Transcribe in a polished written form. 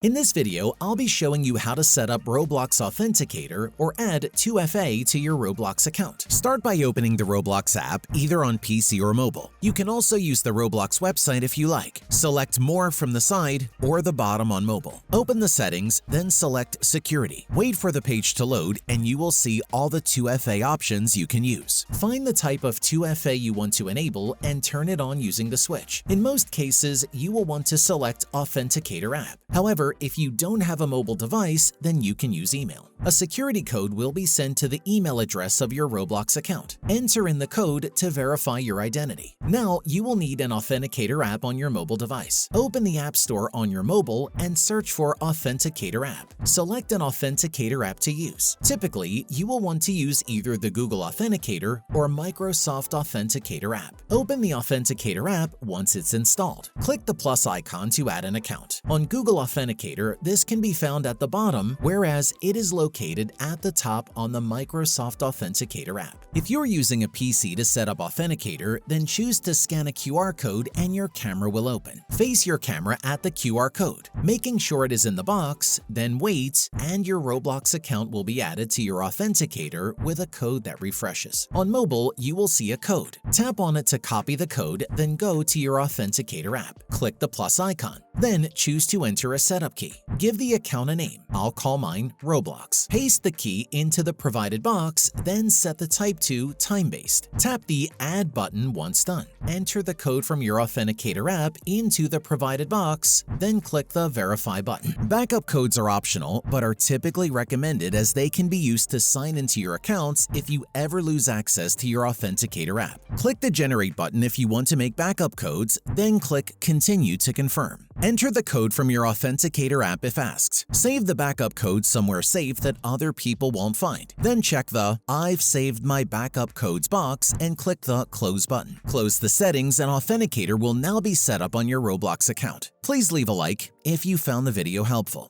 In this video, I'll be showing you how to set up Roblox Authenticator or add 2FA to your Roblox account. Start by opening the Roblox app either on PC or mobile. You can also use the Roblox website if you like. Select More from the side or the bottom on mobile. Open the settings, then select Security. Wait for the page to load and you will see all the 2FA options you can use. Find the type of 2FA you want to enable and turn it on using the switch. In most cases, you will want to select Authenticator app. However, if you don't have a mobile device, then you can use email. A security code will be sent to the email address of your Roblox account. Enter in the code to verify your identity. Now, you will need an Authenticator app on your mobile device. Open the App Store on your mobile and search for Authenticator app. Select an Authenticator app to use. Typically, you will want to use either the Google Authenticator or Microsoft Authenticator app. Open the Authenticator app once it's installed. Click the plus icon to add an account. On Google Authenticator, this can be found at the bottom, whereas it is located at the top on the Microsoft Authenticator app. If you're using a PC to set up Authenticator, then choose to scan a QR code and your camera will open. Face your camera at the QR code, making sure it is in the box, then wait, and your Roblox account will be added to your Authenticator with a code that refreshes. On mobile, you will see a code. Tap on it to copy the code, then go to your Authenticator app. Click the plus icon. Then choose to enter a setup key. Give the account a name. I'll call mine Roblox. Paste the key into the provided box, then set the type to time-based. Tap the Add button once done. Enter the code from your Authenticator app into the provided box, then click the Verify button. Backup codes are optional, but are typically recommended as they can be used to sign into your accounts if you ever lose access to your Authenticator app. Click the Generate button if you want to make backup codes, then click Continue to confirm. Enter the code from your Authenticator app if asked. Save the backup code somewhere safe that other people won't find. Then check the I've saved my backup codes box and click the Close button. Close the settings and Authenticator will now be set up on your Roblox account. Please leave a like if you found the video helpful.